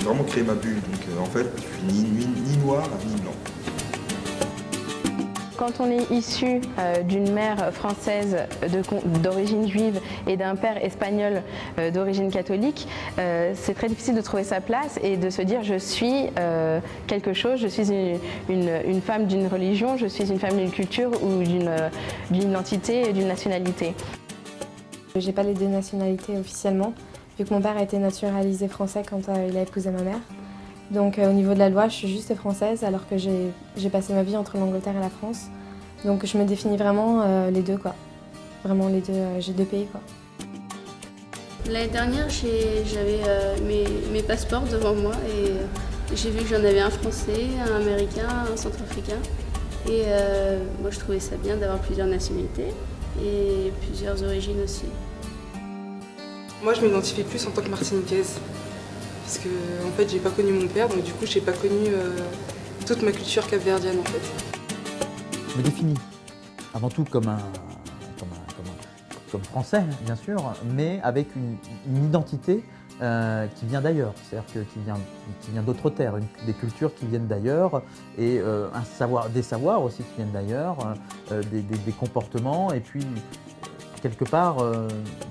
vraiment créé ma bulle. Donc en fait, je suis ni noir ni blanc. Quand on est issu d'une mère française d'origine juive et d'un père espagnol d'origine catholique, c'est très difficile de trouver sa place et de se dire je suis quelque chose, je suis une femme d'une religion, je suis une femme d'une culture ou d'une identité et d'une nationalité. J'ai pas les deux nationalités officiellement, vu que mon père a été naturalisé français quand il a épousé ma mère. Donc au niveau de la loi, je suis juste française alors que j'ai passé ma vie entre l'Angleterre et la France. Donc je me définis vraiment les deux quoi. Vraiment les deux, j'ai deux pays quoi. L'année dernière, j'avais mes passeports devant moi et j'ai vu que j'en avais un français, un américain, un centrafricain. Et moi je trouvais ça bien d'avoir plusieurs nationalités et plusieurs origines aussi. Moi je m'identifie plus en tant que martiniquaise. Parce que en fait j'ai pas connu mon père, donc du coup j'ai pas connu toute ma culture capverdienne en fait. Je me définis avant tout comme français bien sûr, mais avec une identité qui vient d'ailleurs, c'est-à-dire qui vient d'autres terres, des cultures qui viennent d'ailleurs et des savoirs aussi qui viennent d'ailleurs, des comportements et puis quelque part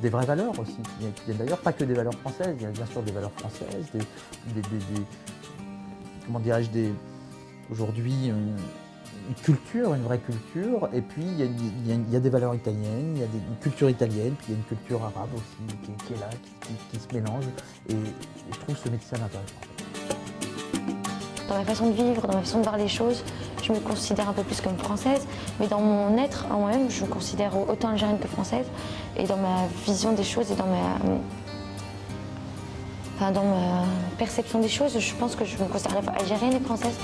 des vraies valeurs aussi qui viennent d'ailleurs, pas que des valeurs françaises, il y a bien sûr des valeurs françaises, comment dirais-je, aujourd'hui une culture, une vraie culture, et puis il y a des valeurs italiennes, il y a une culture italienne, puis il y a une culture arabe aussi qui est là, qui se mélange, et je trouve ce métier intéressant. Dans ma façon de vivre, dans ma façon de voir les choses, je me considère un peu plus comme française, mais dans mon être en moi-même, je me considère autant algérienne que française. Et dans ma vision des choses et dans ma perception des choses, je pense que je me considère à la fois algérienne et française.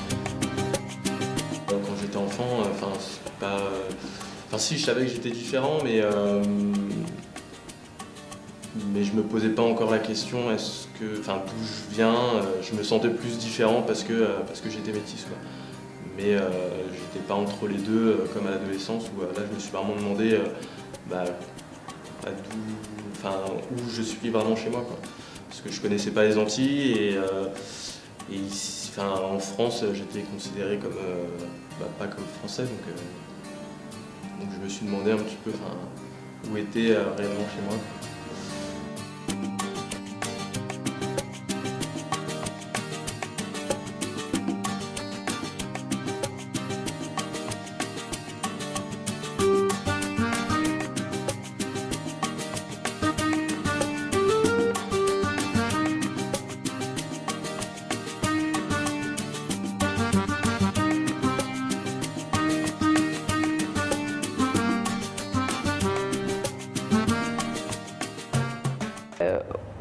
Quand j'étais enfant, si, je savais que j'étais différent, mais je me posais pas encore la question d'où je viens. Je me sentais plus différent parce que j'étais métis, quoi. Mais j'étais pas entre les deux comme à l'adolescence où là je me suis vraiment demandé où je suis vraiment chez moi, quoi. Parce que je connaissais pas les Antilles et ici, en France j'étais considéré comme pas comme français, donc je me suis demandé un petit peu où était réellement chez moi.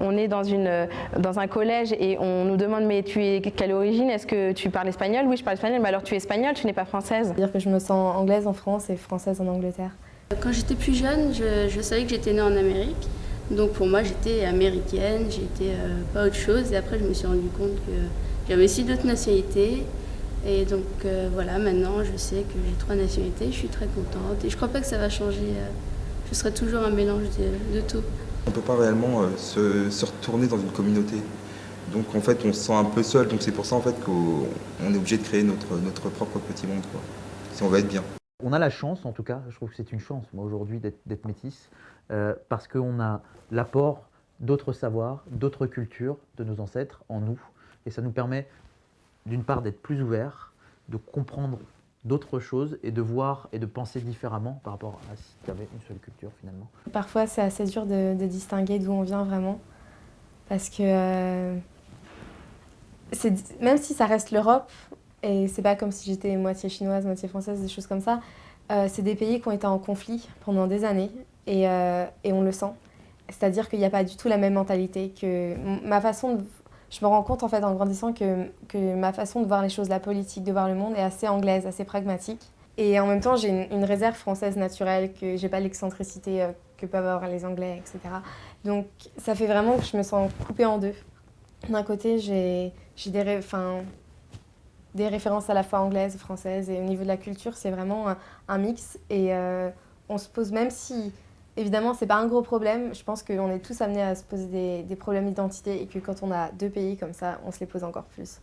On est dans un collège et on nous demande mais tu es quelle origine? Est-ce que tu parles espagnol? Oui, je parle espagnol. Mais alors tu es espagnole, tu n'es pas française? C'est-à-dire que je me sens anglaise en France et française en Angleterre. Quand j'étais plus jeune, je savais que j'étais née en Amérique. Donc pour moi, j'étais américaine, j'étais pas autre chose. Et après, je me suis rendu compte que j'avais aussi d'autres nationalités. Et donc voilà, maintenant, je sais que j'ai 3 nationalités. Je suis très contente. Et je crois pas que ça va changer. Je serai toujours un mélange de tout. On ne peut pas réellement se retourner dans une communauté. Donc en fait, on se sent un peu seul. Donc c'est pour ça en fait qu'on est obligé de créer notre propre petit monde, quoi, si on veut être bien. On a la chance, en tout cas, je trouve que c'est une chance, moi, aujourd'hui, d'être métisse, parce qu'on a l'apport d'autres savoirs, d'autres cultures de nos ancêtres en nous. Et ça nous permet, d'une part, d'être plus ouverts, de comprendre d'autres choses et de voir et de penser différemment par rapport à si tu avais une seule culture, finalement. Parfois, c'est assez dur de distinguer d'où on vient vraiment, parce que même si ça reste l'Europe, et c'est pas comme si j'étais moitié chinoise, moitié française, des choses comme ça, c'est des pays qui ont été en conflit pendant des années et on le sent. C'est-à-dire qu'il n'y a pas du tout la même mentalité que ma façon de... Je me rends compte en fait en grandissant que ma façon de voir les choses, la politique, de voir le monde est assez anglaise, assez pragmatique. Et en même temps, j'ai une réserve française naturelle, que j'ai pas l'excentricité que peuvent avoir les Anglais, etc. Donc ça fait vraiment que je me sens coupée en deux. D'un côté, j'ai des références à la fois anglaises et françaises, et au niveau de la culture, c'est vraiment un mix. Et on se pose, même si Évidemment, c'est pas un gros problème. Je pense qu'on est tous amenés à se poser des problèmes d'identité et que quand on a deux pays comme ça, on se les pose encore plus.